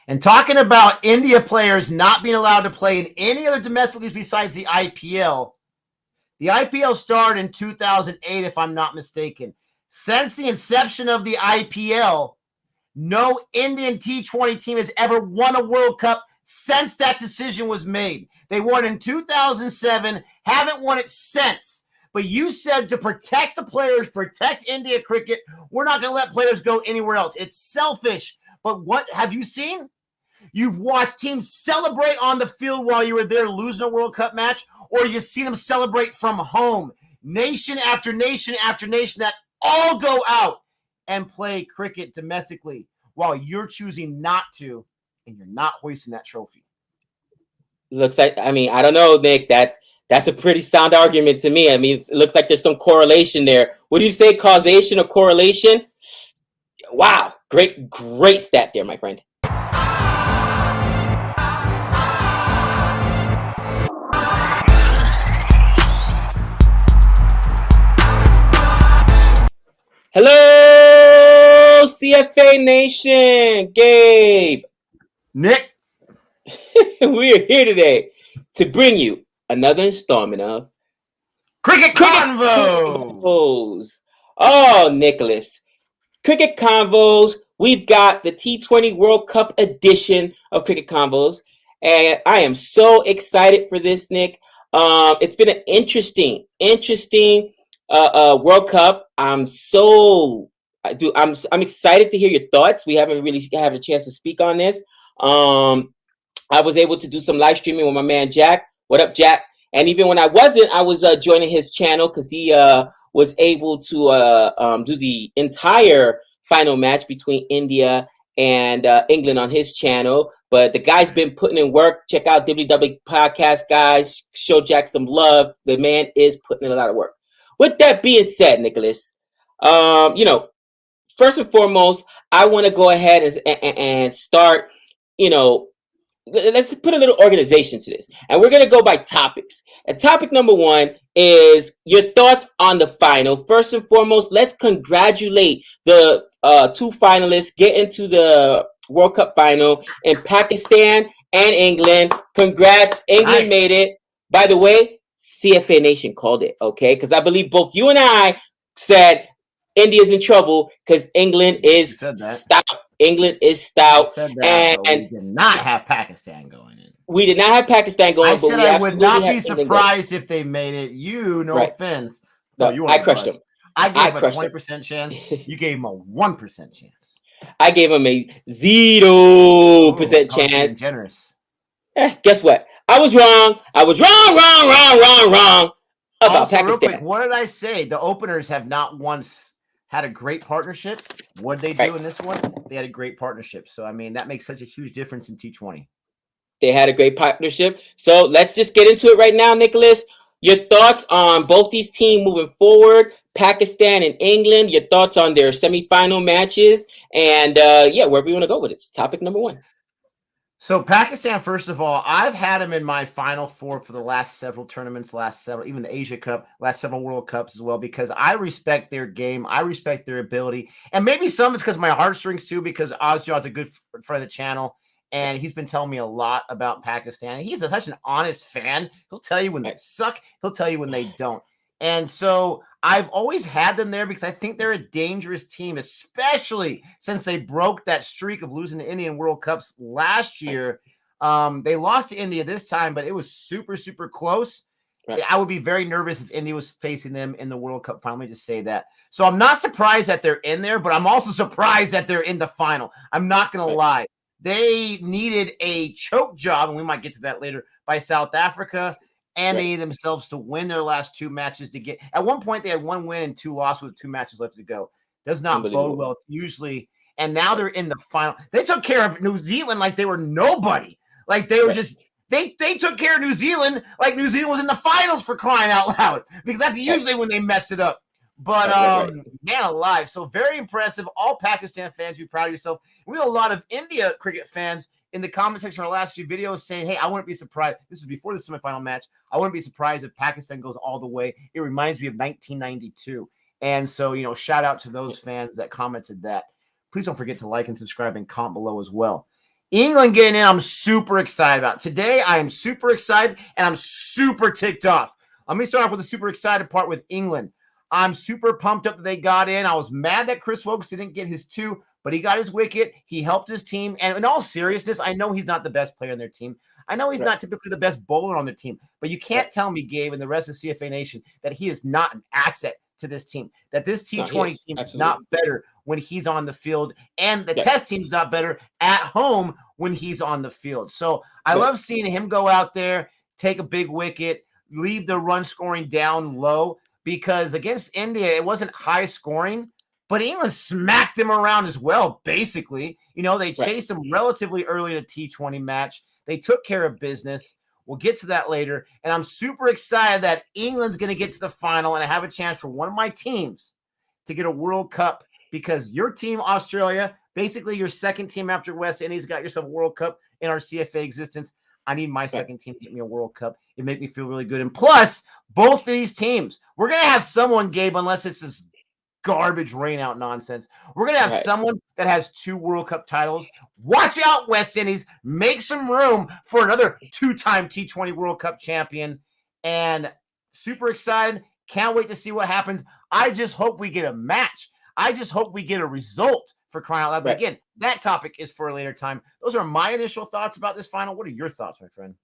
And talking about India players not being allowed to play in any other domestic leagues besides the IPL started in 2008, if I'm not mistaken. Since the inception of the IPL, no Indian T20 team has ever won a World Cup since that decision was made. They won in 2007, haven't won it since. But you said to protect the players, protect India cricket, we're not going to let players go anywhere else. It's selfish. But what have you seen? You've watched teams celebrate on the field while you were there losing a World Cup match, or you've seen them celebrate from home. Nation after nation after nation that all go out and play cricket domestically while you're choosing not to, and you're not hoisting that trophy. Looks like, I mean, I don't know, Nick, that's a pretty sound argument to me. I mean, it looks like there's some correlation there. What do you say, causation or correlation? Wow, great stat there, my friend. Hello, CFA Nation. Gabe. Nick. We're here today to bring you another installment of Cricket Convos. Oh, Nicholas. Cricket Convos. We've got the T20 World Cup edition of Cricket Convos. And I am so excited for this, Nick. It's been an interesting World Cup. I'm excited to hear your thoughts. We haven't really had a chance to speak on this. I was able to do some live streaming with my man Jack. What up, Jack? And even when I wasn't, I was joining his channel because he was able to do the entire final match between India and England on his channel. But the guy's been putting in work. Check out WW Podcast, guys. Show Jack some love. The man is putting in a lot of work. With that being said, Nicholas, first and foremost, I want to go ahead and start, let's put a little organization to this. And we're going to go by topics. And topic number one is your thoughts on the final. First and foremost, let's congratulate the two finalists getting to the World Cup final in Pakistan and England. Congrats. England made it. By the way, CFA Nation called it, okay? Because I believe both you and I said India's in trouble because England is stout. England is stout. And we did not have Pakistan going in. We did not have Pakistan going. I said I would not be surprised if they made it. No offense. No, I crushed them. I gave them a 20% chance. You gave them a 1% chance. I gave them a 0% chance. Generous. Guess what? I was wrong. I was wrong about also, Pakistan. Real quick, what did I say? The openers have not once had a great partnership. What did they do in this one? They had a great partnership. So, I mean, that makes such a huge difference in T20. They had a great partnership. So, let's just get into it right now, Nicholas. Your thoughts on both these teams moving forward, Pakistan and England, your thoughts on their semifinal matches, and, wherever you want to go with it. It's topic number one. So Pakistan, first of all, I've had them in my Final Four for the last several tournaments, even the Asia Cup, last several World Cups as well, because I respect their game. I respect their ability. And maybe some is because of my heartstrings too, because Ozjaw's a good friend of the channel, and he's been telling me a lot about Pakistan. He's such an honest fan. He'll tell you when they suck. He'll tell you when they don't. And so I've always had them there because I think they're a dangerous team, especially since they broke that streak of losing the Indian World Cups last year. They lost to India this time, but it was super, super close. Right. I would be very nervous if India was facing them in the World Cup final. Let me just say that. So I'm not surprised that they're in there, but I'm also surprised that they're in the final. I'm not going to lie. They needed a choke job, and we might get to that later, by South Africa. And they needed themselves to win their last two matches to get. At one point, they had 1 win and 2 losses with 2 matches left to go. Does not bode well usually. And now they're in the final. They took care of New Zealand like they were nobody. Like they were just they took care of New Zealand like New Zealand was in the finals, for crying out loud. Because that's usually when they mess it up. But man alive. So very impressive. All Pakistan fans, be proud of yourself. We have a lot of India cricket fans in the comment section of our last few videos saying, hey, I wouldn't be surprised. This is before the semifinal match. I wouldn't be surprised if Pakistan goes all the way. It reminds me of 1992. And so, shout out to those fans that commented that. Please don't forget to like and subscribe and comment below as well. England getting in, I'm super excited about. Today, I am super excited and I'm super ticked off. Let me start off with the super excited part with England. I'm super pumped up that they got in. I was mad that Chris Wokes didn't get his 2, but he got his wicket. He helped his team. And in all seriousness, I know he's not the best player on their team. I know he's not typically the best bowler on their team, but you can't tell me, Gabe, and the rest of CFA Nation that he is not an asset to this team, that this T20 team is not better when he's on the field, and the test team's not better at home when he's on the field. So I love seeing him go out there, take a big wicket, leave the run scoring down low, because against India, it wasn't high scoring, but England smacked them around as well, basically. You know, they chased them relatively early in a T20 match. They took care of business. We'll get to that later. And I'm super excited that England's going to get to the final, and I have a chance for one of my teams to get a World Cup, because your team, Australia, basically your second team after West Indies, got yourself a World Cup in our CFA existence. I need my second team to get me a World Cup. It made me feel really good. And plus, both these teams, we're going to have someone, Gabe, unless it's this garbage rain out nonsense. We're going to have someone that has 2 World Cup titles. Watch out, West Indies. Make some room for another 2-time T20 World Cup champion. And super excited. Can't wait to see what happens. I just hope we get a match. I just hope we get a result, for crying out loud. But again, that topic is for a later time. Those are my initial thoughts about this final. What are your thoughts, my friend?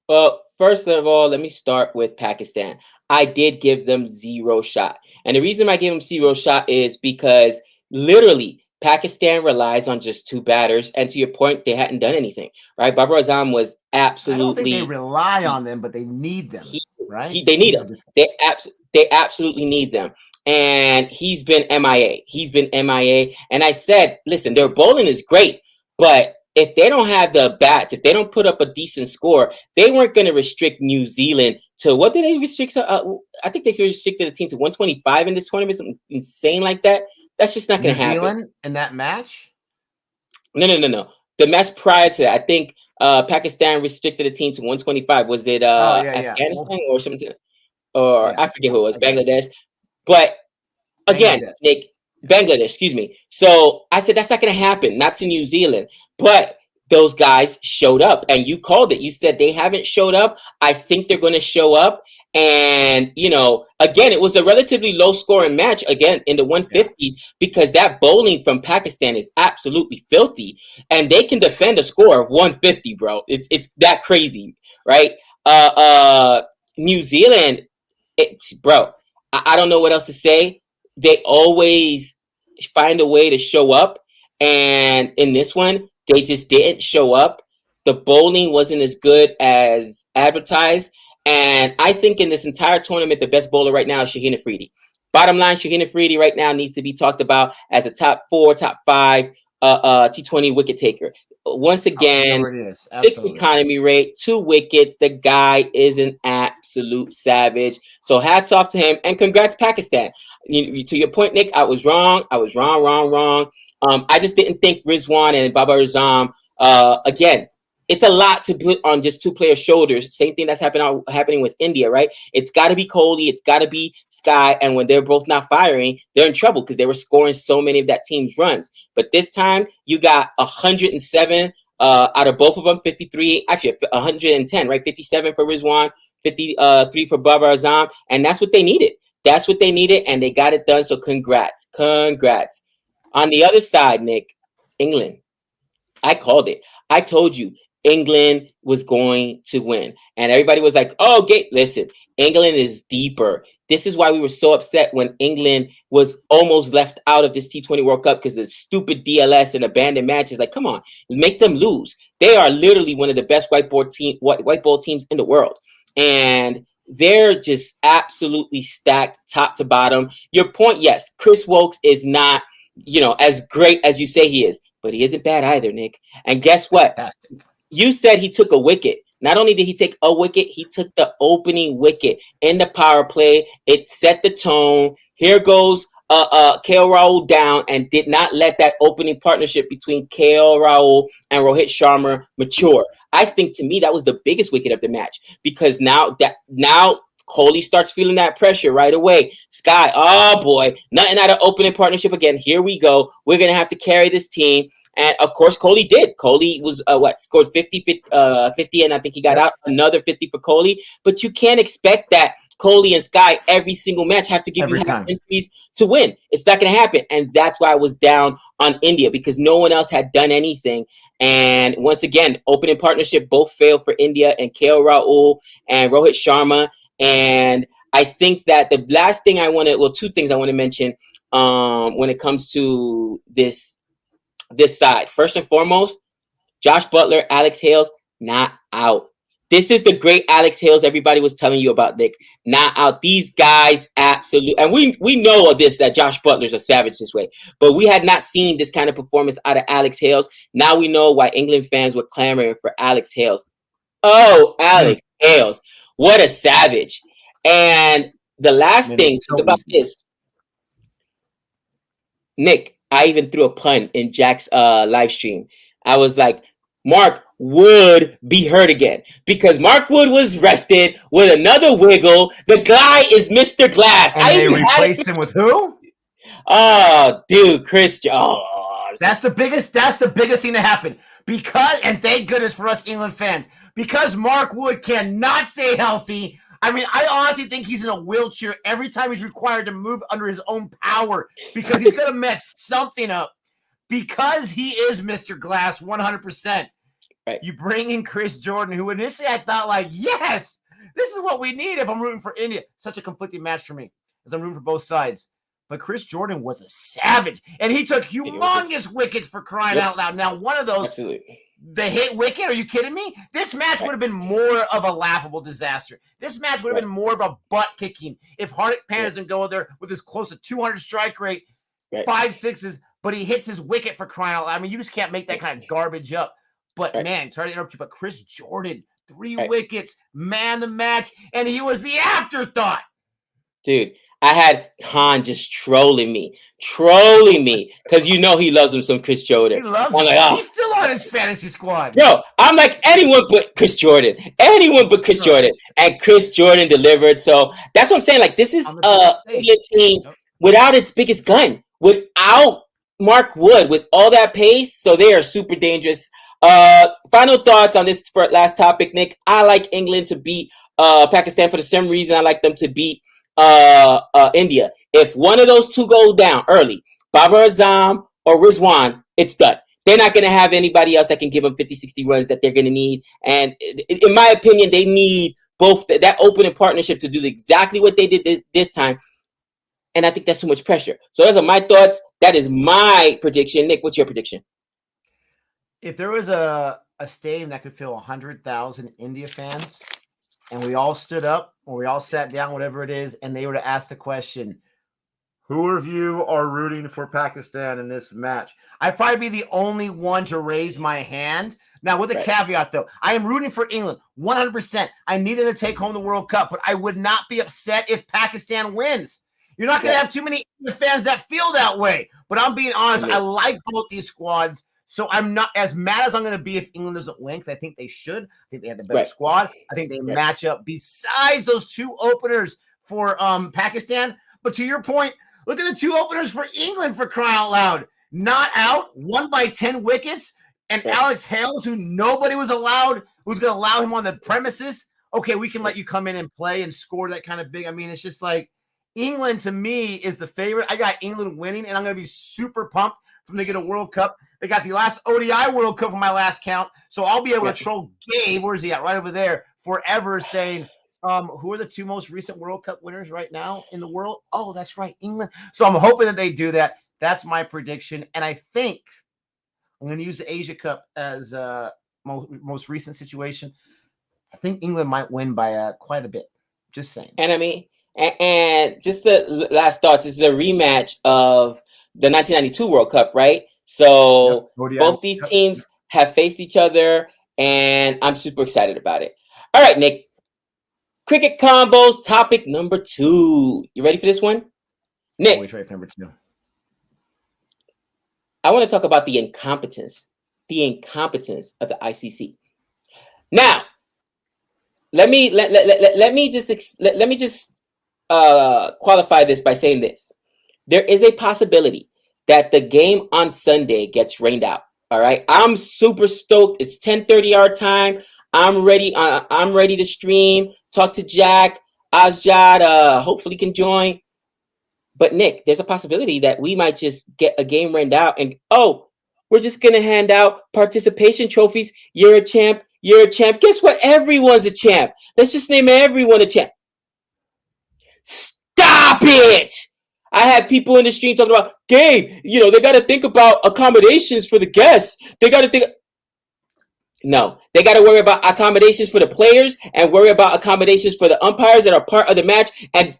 Well, first of all, let me start with Pakistan. I did give them 0 shot. And the reason I gave them 0 shot is because literally Pakistan relies on just 2 batters. And to your point, they hadn't done anything, right? Babar Azam was absolutely... I don't think they rely on them, but they need them, right? They need them. They absolutely need them. And he's been MIA. He's been MIA. And I said, listen, their bowling is great, but if they don't have the bats, if they don't put up a decent score, they weren't going to restrict New Zealand to, what did they restrict? I think they restricted the team to 125 in this tournament, something insane like that. That's just not going to happen. New Zealand in that match? No. The match prior to that, I think Pakistan restricted the team to 125. Was it Afghanistan or something? Or I forget who it was, Bangladesh. But again, Nick, Bangladesh, excuse me. So I said that's not going to happen, not to New Zealand. But those guys showed up, and you called it. You said they haven't showed up. I think they're going to show up. And, you know, again, it was a relatively low scoring match, again, in the 150s, because that bowling from Pakistan is absolutely filthy. And they can defend a score of 150, bro. It's that crazy, right? New Zealand, bro, I don't know what else to say. They always find a way to show up. And in this one, they just didn't show up. The bowling wasn't as good as advertised. And I think in this entire tournament, the best bowler right now is Shaheen Afridi. Bottom line, Shaheen Afridi right now needs to be talked about as a top 4, top 5 T20 wicket taker. Once again, 6 economy rate, 2 wickets. The guy is an absolute savage. So hats off to him, and congrats, Pakistan. To your point, Nick, I was wrong. I was wrong. I just didn't think Rizwan and Babar Azam, again, it's a lot to put on just 2 players' shoulders. Same thing that's happening with India, right? It's got to be Kohli, it's got to be Sky, and when they're both not firing, they're in trouble because they were scoring so many of that team's runs. But this time, you got 107 out of both of them, 53, actually 110, right? 57 for Rizwan, 53 for Babar Azam, and that's what they needed. That's what they needed, and they got it done. So congrats. On the other side, Nick, England, I called it. I told you England was going to win. And everybody was like, oh, listen, England is deeper. This is why we were so upset when England was almost left out of this T20 World Cup, because the stupid DLS and abandoned matches. Like, come on, make them lose. They are literally one of the best white ball teams in the world. And they're just absolutely stacked top to bottom. Your point, yes, Chris Wokes is not, as great as you say he is, but he isn't bad either, Nick. And guess what? Fantastic. You said he took a wicket. Not only did he take a wicket, he took the opening wicket in the power play. It set the tone. Here goes KL Rahul down, and did not let that opening partnership between KL Rahul and Rohit Sharma mature. I think, to me, that was the biggest wicket of the match, because now Kohli starts feeling that pressure right away. Sky, oh boy, nothing out of opening partnership again. Here we go. We're going to have to carry this team. And of course, Kohli did. Kohli was scored 50, and I think he got out another 50 for Kohli. But you can't expect that Kohli and Sky every single match have to give you half centuries to win. It's not going to happen. And that's why I was down on India, because no one else had done anything. And once again, opening partnership both failed for India, and KL Rahul and Rohit Sharma. And I think that the last thing two things I want to mention when it comes to this side. First and foremost, Josh Butler, Alex Hales, not out. This is the great Alex Hales everybody was telling you about, Nick. Not out. These guys absolutely, and we know of this, that Josh Butler's a savage this way, but we had not seen this kind of performance out of Alex Hales. Now we know why England fans were clamoring for Alex Hales. Oh, Alex Hales, what a savage. And the last thing about this, Nick, I even threw a pun in Jack's live stream. I was like, Mark Wood be hurt again, because Mark Wood was rested with another wiggle. The guy is Mr. Glass. And they replaced him with who? Oh, dude, Christian. Oh, that's the biggest thing to happen. Because, and thank goodness for us England fans, because Mark Wood cannot stay healthy. I mean, I honestly think he's in a wheelchair every time he's required to move under his own power, because he's going to mess something up. Because he is Mr. Glass 100%. Right. You bring in Chris Jordan, who initially I thought, like, yes, this is what we need if I'm rooting for India. Such a conflicting match for me, as I'm rooting for both sides. But Chris Jordan was a savage, and he took humongous wickets for crying out loud. Now, one of those, the hit wicket, are you kidding me? This match would have been more of a laughable disaster. This match would have been more of a butt kicking if Hardik Pandya doesn't go there with his close to 200 strike rate, 5 sixes, but he hits his wicket for crying out loud. I mean, you just can't make that kind of garbage up. But, man, sorry to interrupt you, but Chris Jordan, 3 wickets, man the match, and he was the afterthought. Dude, I had Khan just trolling me, because you know he loves him some Chris Jordan. He loves him. Like, he's still on his fantasy squad. Bro, I'm like, anyone but Chris Jordan. And Chris Jordan delivered. So that's what I'm saying. Like, this is a team without its biggest gun, without Mark Wood, with all that pace. So they are super dangerous. Final thoughts on this last topic, Nick. I like England to beat Pakistan for the same reason I like them to beat India. If one of those two goes down early, Babar Azam or Rizwan, it's done. They're not going to have anybody else that can give them 50, 60 runs that they're going to need. And in my opinion, they need both that opening partnership to do exactly what they did this time. And I think that's too much pressure. So those are my thoughts. That is my prediction. Nick, what's your prediction? If there was a stadium that could fill 100,000 India fans, and we all stood up or we all sat down, whatever it is, and they were to ask the question, who of you are rooting for Pakistan in this match? I'd probably be the only one to raise my hand. Now, with a caveat, though, I am rooting for England 100%. I need them to take home the World Cup, but I would not be upset if Pakistan wins. You're not going to have too many fans that feel that way. But I'm being honest, I like both these squads. So I'm not as mad as I'm going to be if England doesn't win, because I think they should. I think they have the better squad. I think they match up besides those 2 openers for Pakistan. But to your point, look at the 2 openers for England, for crying out loud. Not out, won by 10 wickets, and Alex Hales, who nobody was allowed, who's going to allow him on the premises. Okay, we can let you come in and play and score that kind of big. I mean, it's just like England, to me, is the favorite. I got England winning, and I'm going to be super pumped for them to get a World Cup. They got the last ODI World Cup from my last count, so I'll be able to troll Gabe. Where's he at? Right over there, forever, saying, who are the 2 most recent World Cup winners right now in the world? Oh, that's right, England. So I'm hoping that they do that. That's my prediction, and I think I'm going to use the Asia Cup as most recent situation. I think England might win by quite a bit. Just saying. And I mean, and just the last thoughts. This is a rematch of the 1992 World Cup, right? So both these teams have faced each other, and I'm super excited about it. All right, Nick. Cricket combos topic number 2. You ready for this one? Nick. Always ready for number 2. I want to talk about the incompetence of the ICC. Now, let me just qualify this by saying this. There is a possibility that the game on Sunday gets rained out. All right, I'm super stoked. It's 10:30 our time. I'm ready. I'm ready to stream. Talk to Jack, Azjad. Hopefully can join. But Nick, there's a possibility that we might just get a game rained out, and we're just gonna hand out participation trophies. You're a champ. You're a champ. Guess what? Everyone's a champ. Let's just name everyone a champ. Stop it! I had people in the stream talking about, Gabe, they got to think about accommodations for the guests. They got to think. No, they got to worry about accommodations for the players and worry about accommodations for the umpires that are part of the match, and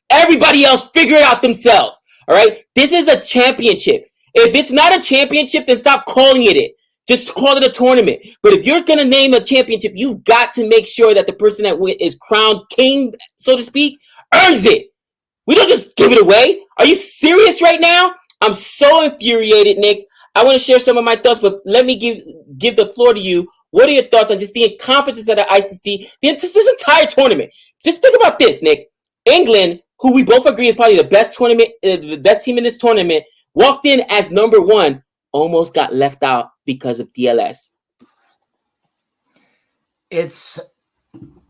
everybody else figure it out themselves. All right? This is a championship. If it's not a championship, then stop calling it. Just call it a tournament. But if you're going to name a championship, you've got to make sure that the person that is crowned king, so to speak, earns it. We don't just give it away. Are you serious right now? I'm so infuriated, Nick. I want to share some of my thoughts, but let me give the floor to you. What are your thoughts on just the incompetence of the ICC, this entire tournament? Just think about this, Nick. England, who we both agree is probably the best team in this tournament, walked in as number one, almost got left out because of DLS. It's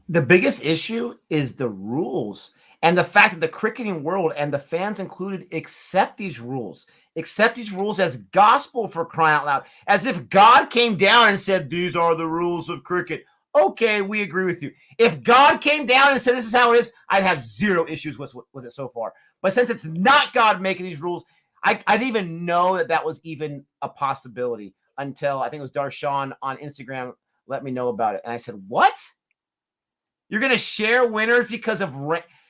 the biggest issue is the rules. And the fact that the cricketing world and the fans included accept these rules as gospel, for crying out loud, as if God came down and said, these are the rules of cricket. Okay, we agree with you. If God came down and said, this is how it is, I'd have zero issues with it so far. But since it's not God making these rules, I didn't even know that was even a possibility until I think it was Darshan on Instagram let me know about it. And I said, what? You're going to share winners because of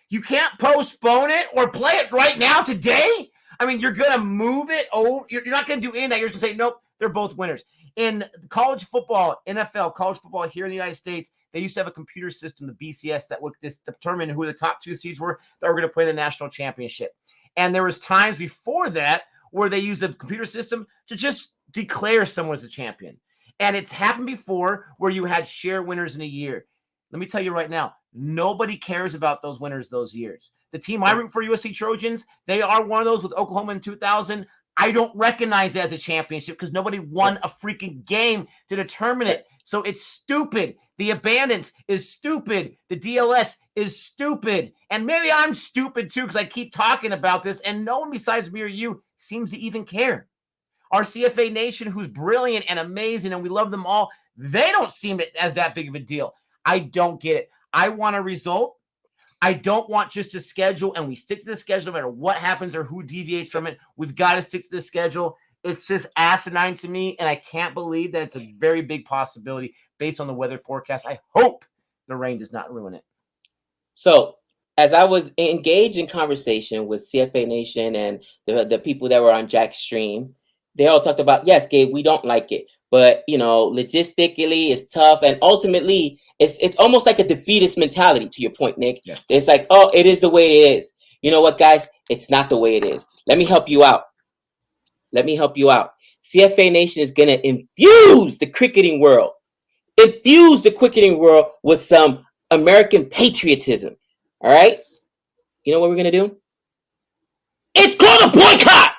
you can't postpone it or play it right now today? I mean, you're going to move it over. You're not going to do any of that. You're just going to say, nope, they're both winners. In college football, NFL, college football here in the United States, they used to have a computer system, the BCS, that would determine who the top two seeds were that were going to play the national championship. And there was times before that where they used the computer system to just declare someone as a champion. And it's happened before where you had share winners in a year. Let me tell you right now, nobody cares about those winners those years. The team I root for, USC Trojans, they are one of those with Oklahoma in 2000. I don't recognize it as a championship because nobody won a freaking game to determine it. So it's stupid. The abundance is stupid. The DLS is stupid. And maybe I'm stupid too because I keep talking about this and no one besides me or you seems to even care. Our CFA Nation, who's brilliant and amazing, and we love them all, they don't seem as that big of a deal. I don't get it. I want a result. I don't want just a schedule, and we stick to the schedule no matter what happens or who deviates from it. We've got to stick to the schedule. It's just asinine to me, and I can't believe that it's a very big possibility based on the weather forecast. I hope the rain does not ruin it. So, as I was engaged in conversation with CFA Nation and the people that were on Jack's stream, they all talked about, yes, Gabe, we don't like it. But, logistically, it's tough. And ultimately, it's almost like a defeatist mentality, to your point, Nick. Yes. It's like, oh, it is the way it is. You know what, guys? It's not the way it is. Let me help you out. CFA Nation is going to infuse the cricketing world. Infuse the cricketing world with some American patriotism. All right? You know what we're going to do? It's called a boycott.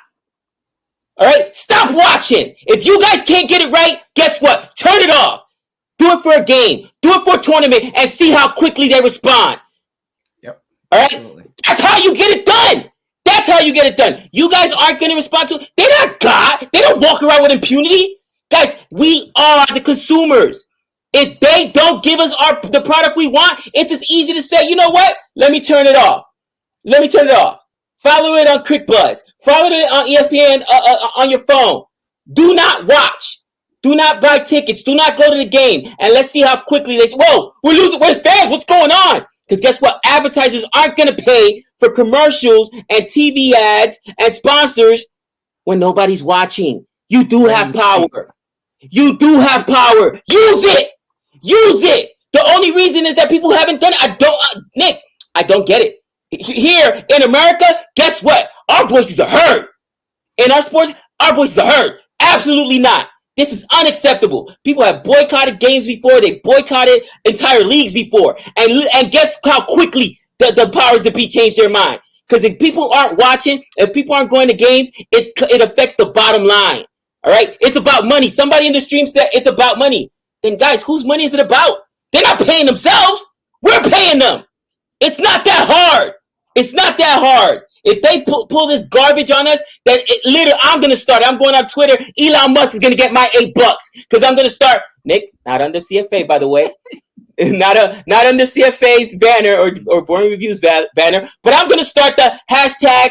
All right, stop watching. If you guys can't get it right, guess what? Turn it off. Do it for a game. Do it for a tournament and see how quickly they respond. Yep. All right? Absolutely. That's how you get it done. That's how you get it done. You guys aren't going to respond to it. They're not God. They don't walk around with impunity. Guys, we are the consumers. If they don't give us the product we want, it's as easy to say, you know what? Let me turn it off. Follow it on CrickBuzz. Follow it on ESPN on your phone. Do not watch. Do not buy tickets. Do not go to the game. And let's see how quickly they say, whoa, we're losing. We're fans. What's going on? Because guess what? Advertisers aren't going to pay for commercials and TV ads and sponsors when nobody's watching. You do have power. You do have power. Use it. Use it. The only reason is that people haven't done it. Nick, I don't get it. Here in America, guess what? Our voices are heard. In our sports, our voices are heard. Absolutely not. This is unacceptable. People have boycotted games before. They boycotted entire leagues before. And guess how quickly the powers that be change their mind. Because if people aren't watching, if people aren't going to games, it affects the bottom line. All right? It's about money. Somebody in the stream said it's about money. Then guys, whose money is it about? They're not paying themselves. We're paying them. It's not that hard. It's not that hard. If they pull this garbage on us, then literally I'm going to start. I'm going on Twitter. Elon Musk is going to get my $8 because I'm going to start. Nick, not under CFA, by the way. not under CFA's banner or Boring Reviews banner, but I'm going to start the hashtag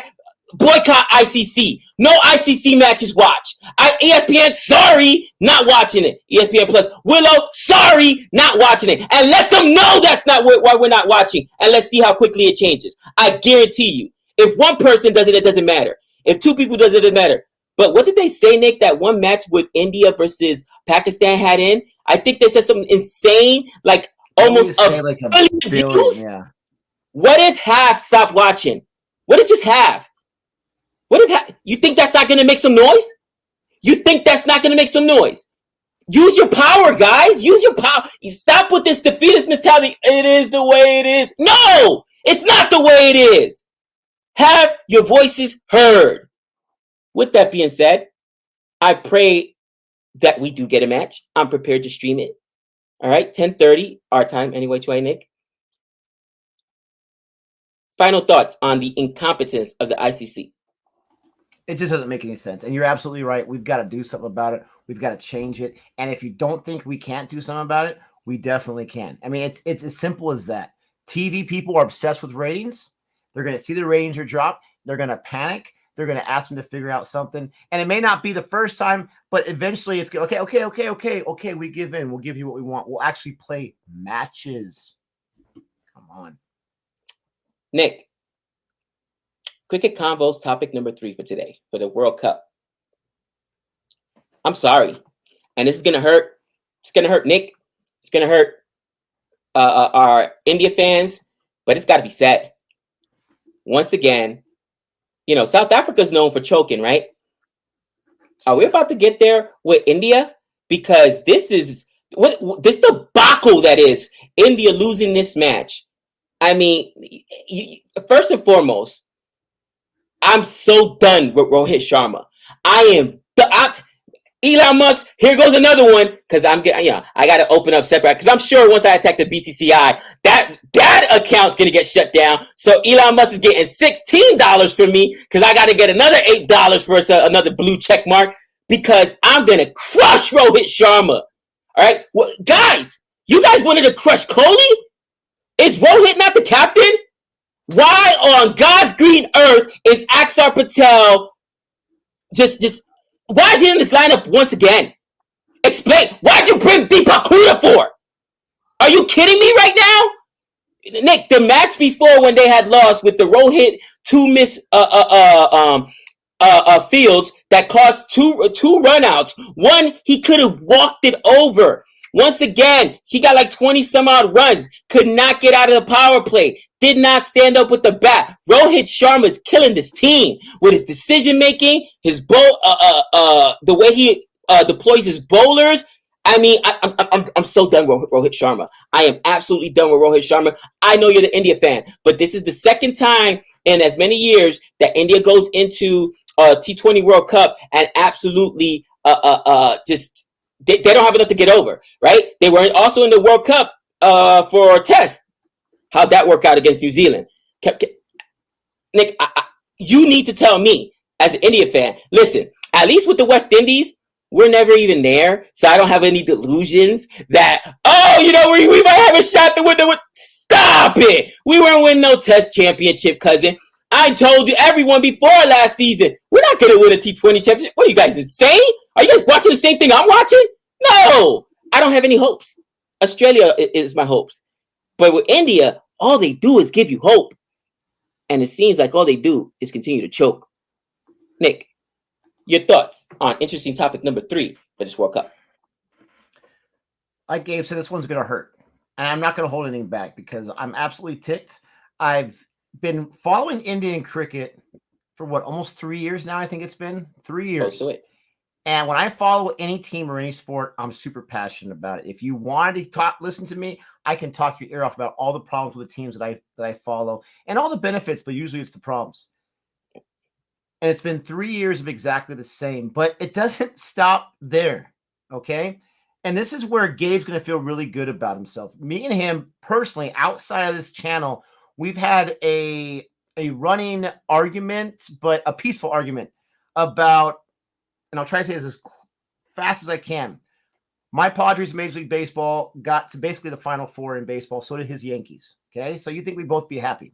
boycott ICC. No ICC matches watch. ESPN, sorry, not watching it. ESPN Plus, Willow, sorry, not watching it. And let them know that's not why we're not watching. And let's see how quickly it changes. I guarantee you, if one person does it, it doesn't matter. If two people does it, it doesn't matter. But what did they say, Nick, that one match with India versus Pakistan had in? I think they said something insane, like almost a billion views. Yeah. What if half stopped watching? What if just half? What if you think that's not going to make some noise? You think that's not going to make some noise? Use your power, guys. Use your power. Stop with this defeatist mentality. It is the way it is. No, it's not the way it is. Have your voices heard. With that being said, I pray that we do get a match. I'm prepared to stream it. All right, 10:30 our time. Anyway, Nick. Final thoughts on the incompetence of the ICC. It just doesn't make any sense. And you're absolutely right. We've got to do something about it. We've got to change it. And if you don't think we can't do something about it, we definitely can. I mean, it's as simple as that. TV people are obsessed with ratings. They're going to see the ratings are dropped. They're going to panic. They're going to ask them to figure out something. And it may not be the first time, but eventually it's okay. We give in. We'll give you what we want. We'll actually play matches. Come on. Nick. Cricket Convos topic number 3 for today, for the World Cup. I'm sorry. And this is going to hurt. It's going to hurt Nick. It's going to hurt our India fans. But it's got to be said. Once again, South Africa is known for choking, right? Are we about to get there with India? Because this debacle that is India losing this match. I mean, first and foremost, I'm so done with Rohit Sharma. Elon Musk, here goes another one, because I got to open up separate, because I'm sure once I attack the BCCI, that account's going to get shut down. So Elon Musk is getting $16 from me, because I got to get another $8 for another blue check mark, because I'm going to crush Rohit Sharma. All right? Well, guys, you guys wanted to crush Kohli? Is Rohit not the captain? Why on God's green earth is Axar Patel why is he in this lineup once again? Explain. Why'd you bring Deepak Huda for? Are you kidding me right now? Nick, the match before when they had lost with the Rohit 2 miss fields that caused two runouts. One, he could have walked it over. Once again, he got like 20 some odd runs, could not get out of the power play, did not stand up with the bat. Rohit Sharma is killing this team with his decision making, his the way he deploys his bowlers. I mean, I'm so done with Rohit Sharma. I am absolutely done with Rohit Sharma. I know you're the India fan, but this is the second time in as many years that India goes into T20 World Cup and absolutely They don't have enough to get over, right? They were also in the World Cup for a test. How'd that work out against New Zealand? Nick, you need to tell me, as an India fan, listen, at least with the West Indies, we're never even there, so I don't have any delusions that, we might have a shot to win the... Stop it! We weren't winning no test championship, cousin. I told you, everyone before last season, we're not going to win a T20 championship. What are you guys, insane? Are you guys watching the same thing I'm watching? No, I don't have any hopes. Australia is my hopes. But with India, all they do is give you hope. And it seems like all they do is continue to choke. Nick, your thoughts on interesting topic number 3 for this World Cup? Like Gabe said, this one's going to hurt. And I'm not going to hold anything back because I'm absolutely ticked. I've been following Indian cricket for almost 3 years now. I think it's been 3 years. Oh, And when I follow any team or any sport, I'm super passionate about it. If you wanted to listen to me, I can talk your ear off about all the problems with the teams that I follow and all the benefits, but usually it's the problems. And it's been 3 years of exactly the same, but it doesn't stop there. Okay. And this is where Gabe's going to feel really good about himself. Me and him personally, outside of this channel, we've had a running argument, but a peaceful argument about, and I'll try to say this as fast as I can. My Padres, Major League Baseball, got to basically the Final Four in baseball. So did his Yankees. Okay. So you think we'd both be happy.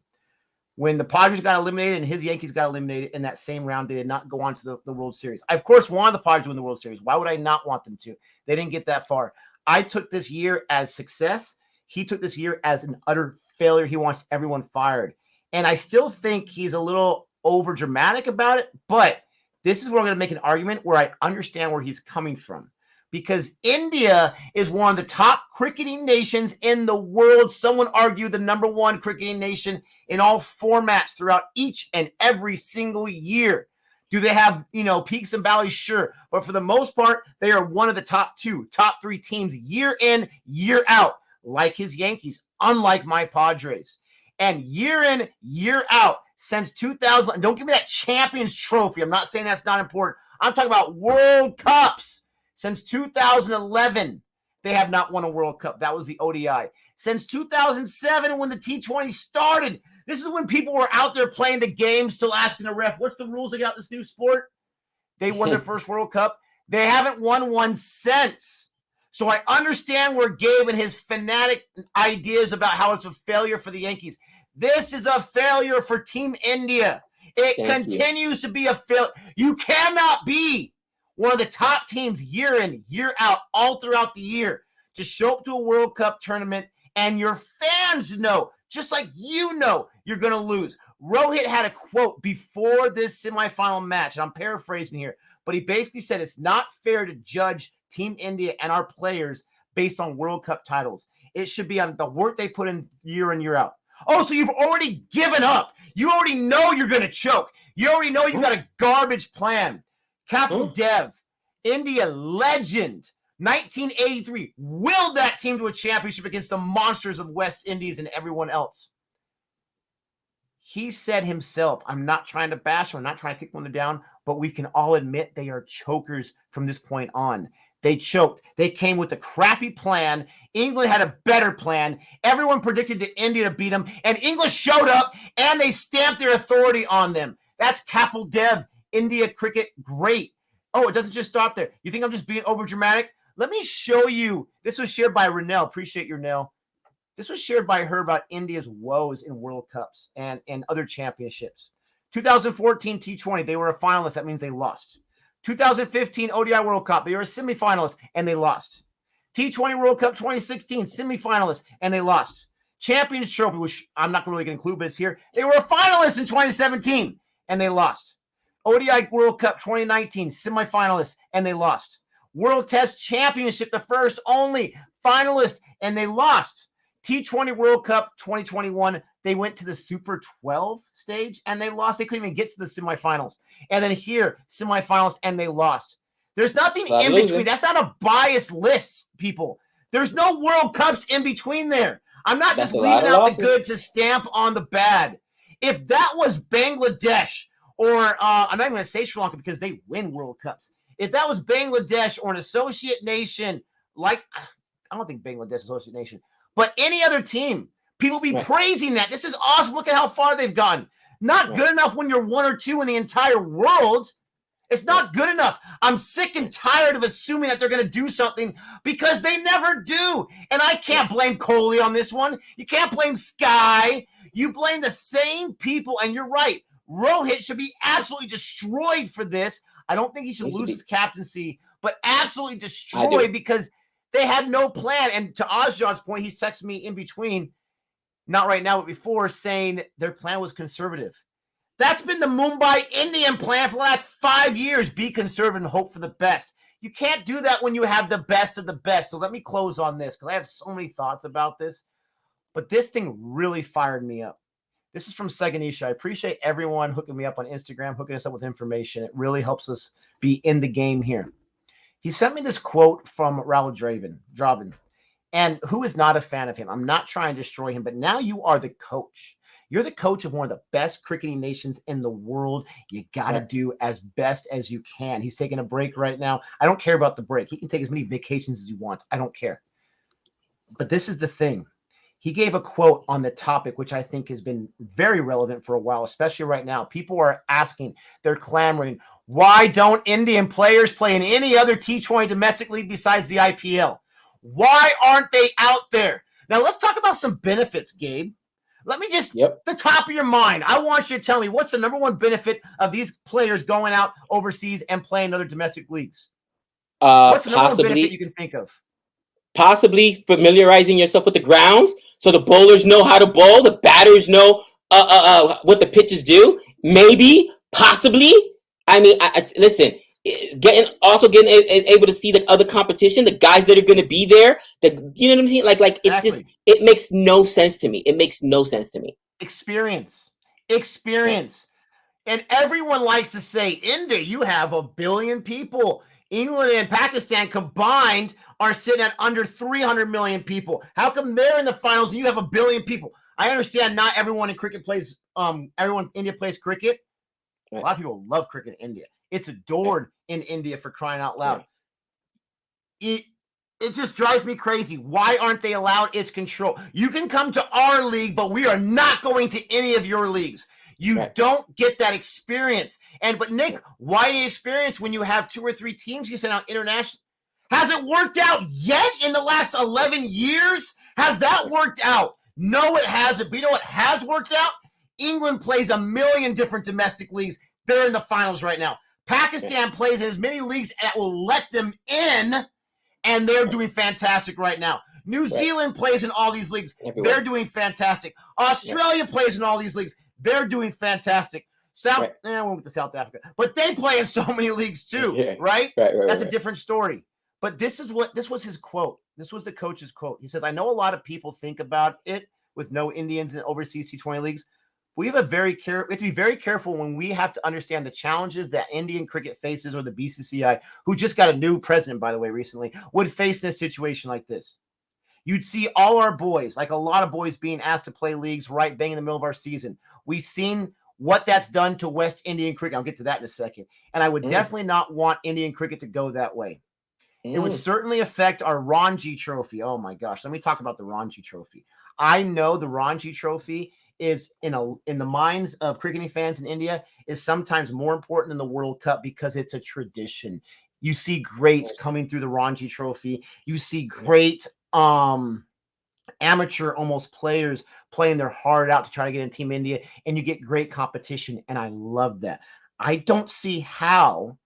When the Padres got eliminated and his Yankees got eliminated in that same round, they did not go on to the World Series. I, of course, wanted the Padres to win the World Series. Why would I not want them to? They didn't get that far. I took this year as success. He took this year as an utter failure. He wants everyone fired. And I still think he's a little over dramatic about it, but this is where I'm going to make an argument where I understand where he's coming from. Because India is one of the top cricketing nations in the world. Someone argued the #1 cricketing nation in all formats throughout each and every single year. Do they have, peaks and valleys? Sure. But for the most part, they are one of the top 3 teams year in, year out, like his Yankees, unlike my Padres. And year in, year out, since 2000, and don't give me that Champions Trophy. I'm not saying that's not important. I'm talking about World Cups. Since 2011, they have not won a World Cup. That was the ODI. Since 2007, when the T20 started, this is when people were out there playing the game, still asking the ref, what's the rules about this new sport? They won their first World Cup. They haven't won one since. So I understand where Gabe and his fanatic ideas about how it's a failure for the Yankees. This is a failure for Team India. It continues to be a failure. You cannot be one of the top teams year in, year out, all throughout the year to show up to a World Cup tournament and your fans know, just like you're going to lose. Rohit had a quote before this semifinal match, and I'm paraphrasing here, but he basically said it's not fair to judge Team India and our players based on World Cup titles. It should be on the work they put in, year out. Oh, so you've already given up. You already know you're going to choke. You already know you got a garbage plan. Kapil Dev, India legend, 1983, willed that team to a championship against the monsters of West Indies and everyone else. He said himself, I'm not trying to bash them, I'm not trying to kick them down, but we can all admit they are chokers from this point on. They choked. They came with a crappy plan. England had a better plan. Everyone predicted that India to beat them, and England showed up, and they stamped their authority on them. That's Kapil Dev, India cricket, great. Oh, it doesn't just stop there. You think I'm just being over dramatic? Let me show you. This was shared by Renelle. Appreciate your Nell. This was shared by her about India's woes in World Cups and other championships. 2014 T20, they were a finalist. That means they lost. 2015 ODI World Cup, they were a semifinalist and they lost. T20 World Cup 2016, semifinalist and they lost. Champions Trophy, which I'm not really going to include, but it's here. They were a finalist in 2017 and they lost. ODI World Cup 2019, semifinalists, and they lost. World Test Championship, the first only finalist, and they lost. T20 World Cup 2021, they went to the Super 12 stage, and they lost. They couldn't even get to the semifinals. And then here, semifinals, and they lost. There's nothing in between. That's not a biased list, people. There's no World Cups in between there. I'm not just leaving out the good to stamp on the bad. If that was Bangladesh, or I'm not even going to say Sri Lanka because they win World Cups. If that was Bangladesh or an associate nation, like, I don't think Bangladesh is an associate nation, but any other team, people be praising that. This is awesome. Look at how far they've gone. Not good enough when you're 1 or 2 in the entire world. It's not good enough. I'm sick and tired of assuming that they're going to do something because they never do. And I can't blame Kohli on this one. You can't blame Sky. You blame the same people, and you're right. Rohit should be absolutely destroyed for this. I don't think he should lose his captaincy, but absolutely destroyed because they had no plan. And to Ozjan's point, he's texted me in between, not right now, but before, saying their plan was conservative. That's been the Mumbai Indian plan for the last 5 years. Be conservative and hope for the best. You can't do that when you have the best of the best. So let me close on this because I have so many thoughts about this. But this thing really fired me up. This is from Seganisha. I appreciate everyone hooking me up on Instagram, hooking us up with information. It really helps us be in the game here. He sent me this quote from Raul Draven, and who is not a fan of him? I'm not trying to destroy him, but now you are the coach. You're the coach of one of the best cricketing nations in the world. You got to do as best as you can. He's taking a break right now. I don't care about the break. He can take as many vacations as he wants. I don't care. But this is the thing. He gave a quote on the topic, which I think has been very relevant for a while, especially right now. People are asking, they're clamoring, why don't Indian players play in any other T20 domestic league besides the IPL? Why aren't they out there? Now, let's talk about some benefits, Gabe. Let me just, the top of your mind, I want you to tell me what's the number one benefit of these players going out overseas and playing other domestic leagues? What's the number one benefit you can think of? Possibly familiarizing yourself with the grounds so the bowlers know how to bowl, the batters know what the pitches do. Maybe, possibly. I mean, listen, getting able to see the other competition, the guys that are going to be there. You know what I'm saying? Like it's just, it makes no sense to me. It makes no sense to me. Experience. And everyone likes to say, India, you have 1 billion people. England and Pakistan combined are sitting at under 300 million people. How come they're in the finals and you have 1 billion people? I understand not everyone in cricket plays, everyone in India plays cricket. A lot of people love cricket in India. It's adored in India, for crying out loud. It just drives me crazy. Why aren't they allowed its control? You can come to our league, but we are not going to any of your leagues. You don't get that experience. But Nick, why the experience when you have 2 or 3 teams you send out international? Has it worked out yet in the last 11 years? Has that worked out? No, it hasn't. But you know what has worked out? England plays 1 million different domestic leagues. They're in the finals right now. Pakistan plays in as many leagues that will let them in, and they're doing fantastic right now. New Zealand plays in all these leagues. They're doing fantastic. Australia plays in all these leagues. They're doing fantastic. We went to South Africa, but they play in so many leagues too, right? That's a different story. But this was his quote. This was the coach's quote. He says, I know a lot of people think about it with no Indians in overseas T20 leagues. We have to be very careful when we have to understand the challenges that Indian cricket faces, or the BCCI, who just got a new president, by the way, recently, would face in a situation like this. You'd see all our boys, like a lot of boys, being asked to play leagues right bang in the middle of our season. We've seen what that's done to West Indian cricket. I'll get to that in a second. And I would definitely not want Indian cricket to go that way. It would certainly affect our Ranji Trophy. Oh my gosh. Let me talk about the Ranji Trophy. I know the Ranji Trophy is in the minds of cricketing fans in India is sometimes more important than the World Cup because it's a tradition. You see greats coming through the Ranji Trophy. You see great amateur almost players playing their heart out to try to get in Team India, and you get great competition, and I love that. I don't see how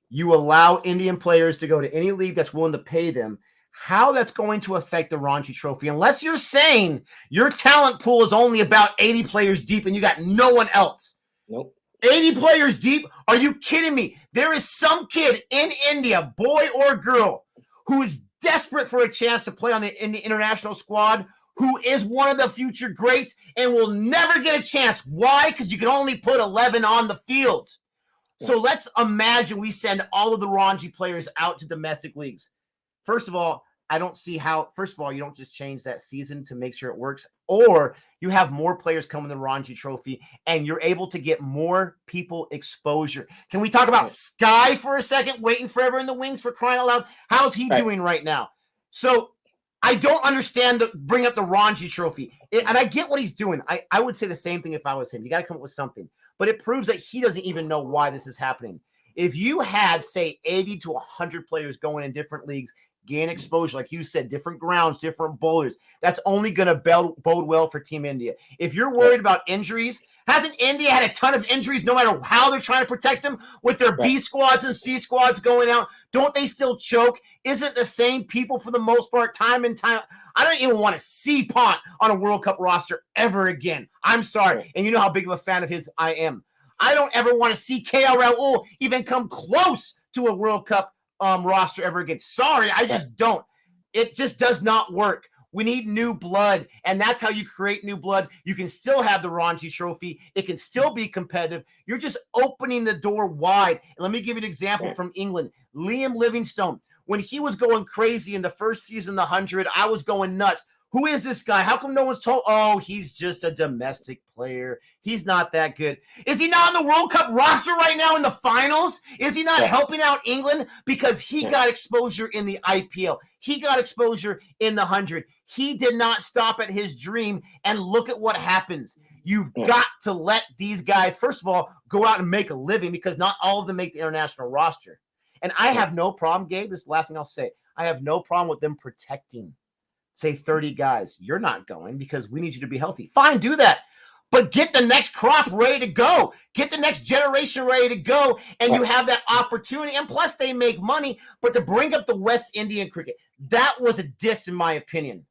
you allow Indian players to go to any league that's willing to pay them, how that's going to affect the Ranji Trophy, unless you're saying your talent pool is only about 80 players deep and you got no one else. Nope. 80 players deep? Are you kidding me? There is some kid in India, boy or girl, who is desperate for a chance to play in the international squad, who is one of the future greats and will never get a chance. Why? Because you can only put 11 on the field. So let's imagine we send all of the Ranji players out to domestic leagues. First of all, I don't see how, you don't just change that season to make sure it works, or you have more players come in the Ranji Trophy and you're able to get more people exposure. Can we talk about Sky for a second, waiting forever in the wings, for crying out loud? How's he doing right now? So I don't understand bring up the Ranji Trophy. And I get what he's doing. I would say the same thing if I was him. You got to come up with something. But it proves that he doesn't even know why this is happening. If you had, say, 80 to 100 players going in different leagues, gain exposure, like you said, different grounds, different bowlers, that's only going to bode well for Team India. If you're worried about injuries, hasn't India had a ton of injuries no matter how they're trying to protect them with their B squads and C squads going out? Don't they still choke? Isn't the same people for the most part, time and time? I don't even want to see Pont on a World Cup roster ever again. I'm sorry. And you know how big of a fan of his I am. I don't ever want to see KL Rahul even come close to a World Cup roster ever again. Sorry, I just don't. It just does not work. We need new blood, and that's how you create new blood. You can still have the Ranji Trophy. It can still be competitive. You're just opening the door wide. And let me give you an example from England. Liam Livingstone, when he was going crazy in the first season, the 100, I was going nuts. Who is this guy? How come no one's told? Oh, he's just a domestic player. He's not that good. Is he not on the World Cup roster right now in the finals? Is he not helping out England? Because he got exposure in the IPL. He got exposure in the 100. He did not stop at his dream, and look at what happens. You've got to let these guys, first of all, go out and make a living, because not all of them make the international roster. And I have no problem, Gabe, this is the last thing I'll say. I have no problem with them protecting, say, 30 guys. You're not going because we need you to be healthy. Fine, do that. But get the next crop ready to go. Get the next generation ready to go, and you have that opportunity. And plus, they make money. But to bring up the West Indian cricket, that was a diss, in my opinion.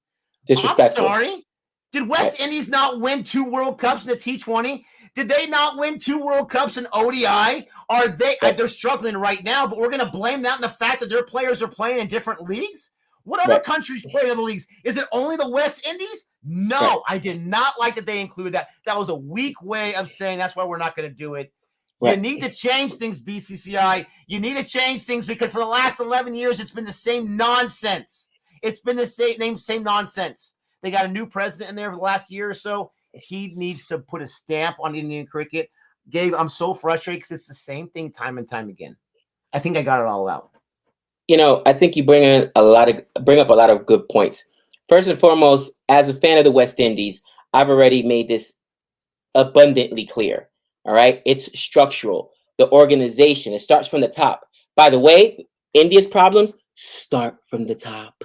I'm sorry. Did West Indies not win 2 World Cups in the T20? Did they not win 2 World Cups in ODI? Are they? They're struggling right now, but we're going to blame that on the fact that their players are playing in different leagues? What other countries play in the leagues? Is it only the West Indies? No, I did not like that they included that. That was a weak way of saying that's why we're not going to do it. You need to change things, BCCI. You need to change things, because for the last 11 years, it's been the same nonsense. It's been the same nonsense. They got a new president in there for the last year or so. He needs to put a stamp on Indian cricket. Gabe, I'm so frustrated because it's the same thing time and time again. I think I got it all out. You know, I think you bring up a lot of good points. First and foremost, as a fan of the West Indies, I've already made this abundantly clear. All right, it's structural. The organization, it starts from the top. By the way, India's problems start from the top.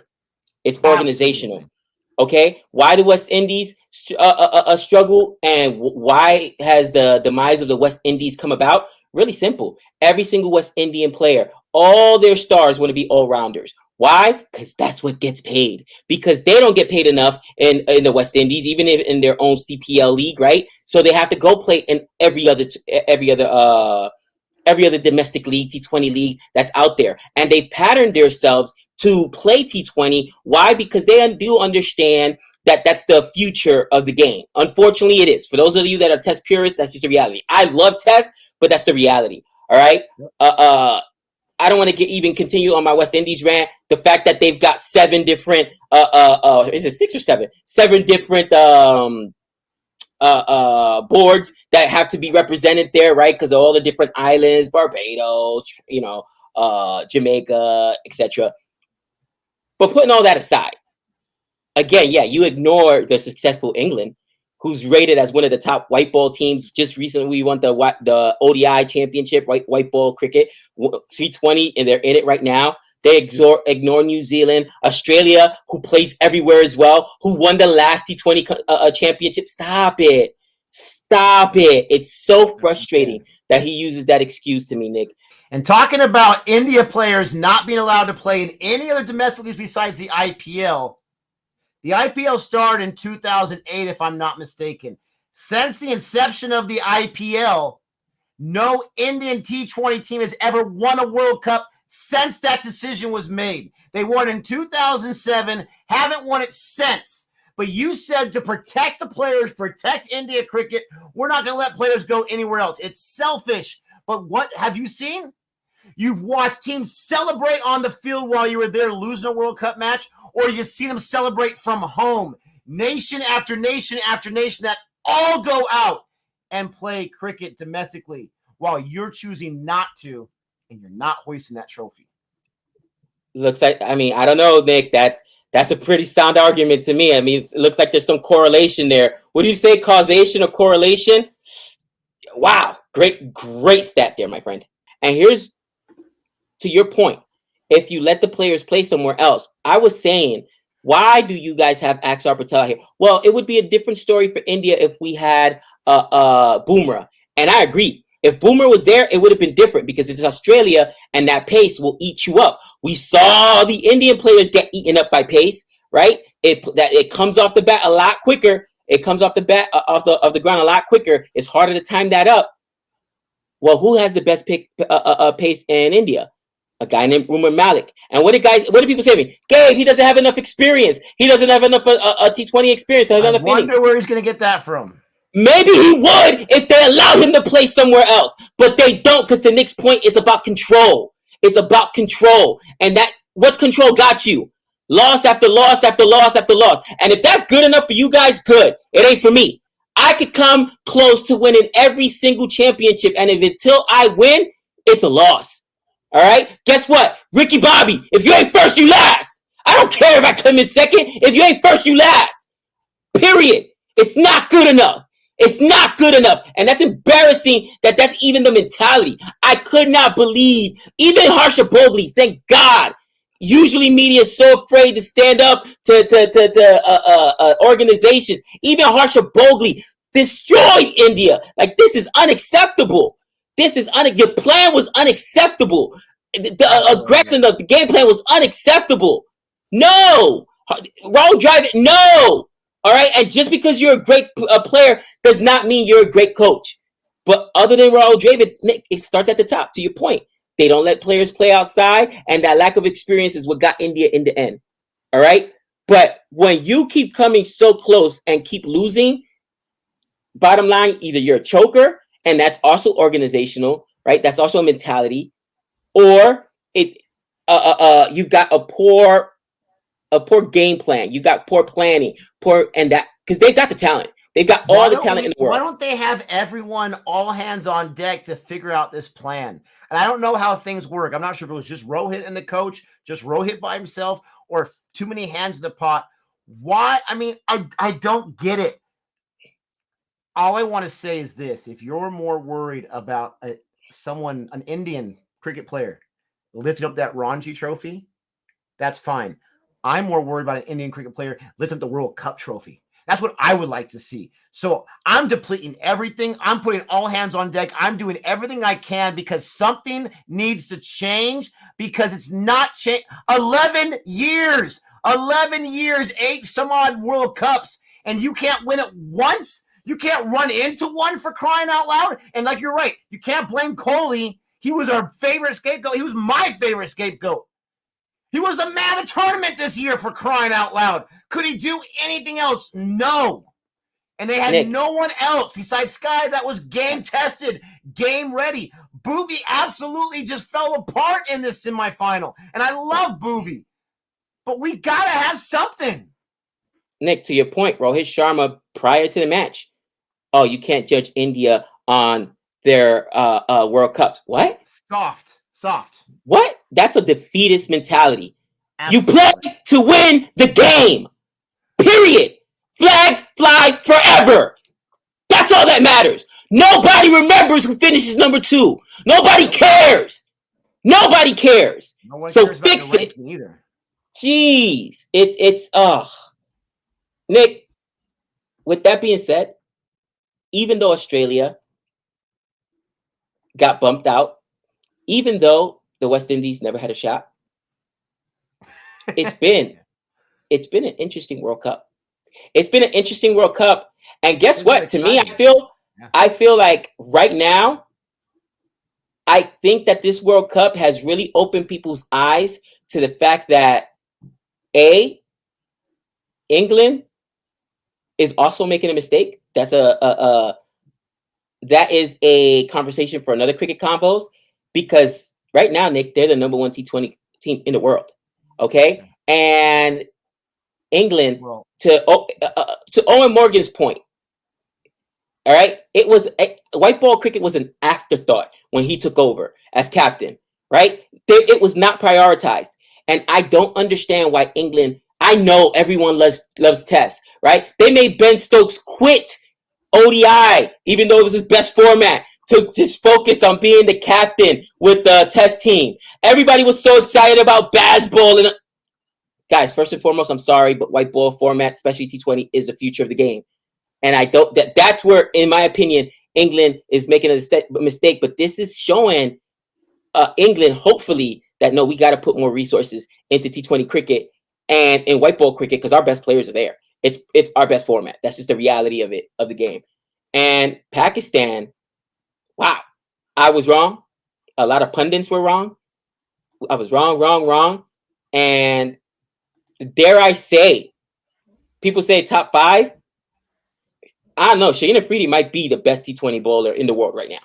It's organizational. Absolutely. Okay, why the West Indies struggle, and why has the demise of the West Indies come about? Really simple. Every single West Indian player, all their stars want to be all-rounders. Why? Because that's what gets paid. Because they don't get paid enough in the West Indies, even if in their own CPL league, right? So they have to go play in every other domestic league, T20 league that's out there. And they've patterned themselves to play T20. Why? Because they do understand that that's the future of the game. Unfortunately, it is. For those of you that are test purists, that's just the reality. I love test, but that's the reality. All right? I don't want to even continue on my West Indies rant. The fact that they've got 7 different, is it 6 or 7? 7 different boards that have to be represented there, right? Because of all the different islands, Barbados, Jamaica, etc. But putting all that aside, again, you ignore the successful England, who's rated as one of the top white ball teams. Just recently, we won the ODI championship, white ball cricket, T20, and they're in it right now. They ignore New Zealand, Australia, who plays everywhere as well, who won the last T20 championship. Stop it. It's so frustrating that he uses that excuse to me, Nick. And talking about India players not being allowed to play in any other domestic leagues besides the IPL. The IPL started in 2008, if I'm not mistaken. Since the inception of the IPL, no Indian T20 team has ever won a World Cup since that decision was made. They won in 2007, haven't won it since. But you said to protect the players, protect India cricket, we're not going to let players go anywhere else. It's selfish. But what have you seen? You've watched teams celebrate on the field while you were there losing a World Cup match, or you see them celebrate from home. Nation after nation after nation that all go out and play cricket domestically while you're choosing not to, and you're not hoisting that trophy. Looks like, I don't know, Nick, that's a pretty sound argument to me. It looks like there's some correlation there. What do you say, causation or correlation? Wow, great stat there, my friend. And here's to your point. If you let the players play somewhere else, I was saying, why do you guys have Axar Patel here? Well, it would be a different story for India if we had Bumrah. And I agree. If Bumrah was there, it would have been different because it's Australia and that pace will eat you up. We saw the Indian players get eaten up by pace, right? It comes off the bat a lot quicker. It comes off the bat off the ground a lot quicker. It's harder to time that up. Well, who has the best pace in India? A guy named Umar Malik. And what do people say to me? Gabe, he doesn't have enough experience. He doesn't have enough T20 experience. I wonder where he's going to get that from. Maybe he would if they allowed him to play somewhere else, but they don't, because the Knicks' point is about control. It's about control, and what's control got you? Loss after loss after loss after loss. And if that's good enough for you guys, good. It ain't for me. I could come close to winning every single championship, and until I win, it's a loss. All right? Guess what? Ricky Bobby, if you ain't first, you last. I don't care if I come in second. If you ain't first, you last. Period. It's not good enough. It's not good enough. And that's embarrassing that's even the mentality. I could not believe, even Harsha Bogli, thank God. Usually media is so afraid to stand up to organizations. Even Harsha Bogli destroyed India. Like, this is unacceptable. Your plan was unacceptable. The aggression of the game plan was unacceptable. No. Rahul Dravid, no. All right, and just because you're a great player does not mean you're a great coach. But other than Rahul Dravid, Nick, it starts at the top. To your point, they don't let players play outside, and that lack of experience is what got India in the end. All right, but when you keep coming so close and keep losing, bottom line, either you're a choker, and that's also organizational, right? That's also a mentality, or you got a poor game plan. You got poor planning, because they've got the talent. They've got all the talent in the world. Why don't they have everyone all hands on deck to figure out this plan? And I don't know how things work. I'm not sure if it was just Rohit and the coach, just Rohit by himself, or too many hands in the pot. Why? I mean, I don't get it. All I want to say is this. If you're more worried about an Indian cricket player lifting up that Ranji trophy, that's fine. I'm more worried about an Indian cricket player lifting up the World Cup trophy. That's what I would like to see. So I'm depleting everything. I'm putting all hands on deck. I'm doing everything I can because something needs to change, because it's not changed. 11 years, 8 some odd World Cups, and you can't win it once? You can't run into one, for crying out loud? And like, you're right, you can't blame Kohli. He was our favorite scapegoat. He was my favorite scapegoat. He was the man of the tournament this year, for crying out loud. Could he do anything else? No. And they had Nick, no one else besides Sky that was game tested, game ready. Boovie absolutely just fell apart in this semifinal. And I love Boovie. But we got to have something. Nick, to your point, Rohit Sharma, prior to the match, oh, you can't judge India on their World Cups. What? Soft. What? That's a defeatist mentality. Absolutely. You play to win the game. Period. Flags fly forever. That's all that matters. Nobody remembers who finishes number 2. Nobody cares. Nobody cares. No one So cares about fix the it. ranking either. Jeez. It's Nick, with that being said, even though Australia got bumped out, even though the West Indies never had a shot, it's been an interesting World Cup. It's been an interesting World Cup. And guess what? To me, I feel like right now, I think that this World Cup has really opened people's eyes to the fact that England is also making a mistake. That is a conversation for another cricket convos, because right now, Nick, they're the number 1 T20 team in the world. Okay, and England, to Owen Morgan's point, all right, white ball cricket was an afterthought when he took over as captain. Right, it was not prioritized, and I don't understand why England. I know everyone loves Test, right? They made Ben Stokes quit ODI, even though it was his best format, to just focus on being the captain with the Test team. Everybody was so excited about Bazball. And guys, first and foremost, I'm sorry, but white ball format, especially T20, is the future of the game. And I don't. That's where, in my opinion, England is making a mistake. But this is showing England, hopefully, that no, we got to put more resources into T20 cricket and in white ball cricket, because our best players are there. It's our best format. That's just the reality of the game. And Pakistan, wow, I was wrong. A lot of pundits were wrong. I was wrong. And dare I say, people say top 5. I don't know. Shane Afridi might be the best T20 bowler in the world right now.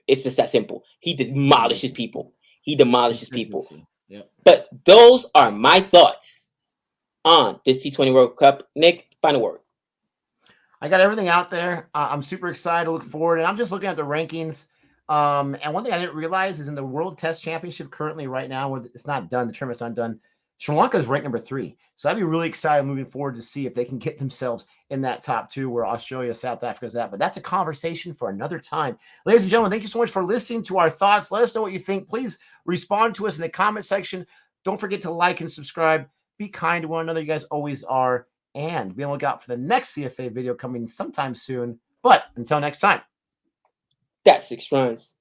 It's just that simple. He demolishes people. Yep. But those are my thoughts on this T20 World Cup. Nick, final word. I got everything out there. I'm super excited to look forward. And I'm just looking at the rankings. And one thing I didn't realize is in the World Test Championship currently right now, where it's not done, the tournament's not done, Sri Lanka is ranked number 3. So I'd be really excited moving forward to see if they can get themselves in that top 2 where Australia, South Africa is at. But that's a conversation for another time. Ladies and gentlemen, thank you so much for listening to our thoughts. Let us know what you think. Please respond to us in the comment section. Don't forget to like and subscribe. Be kind to one another. You guys always are. And be on the lookout for the next CFA video coming sometime soon. But until next time. That's 6 runs.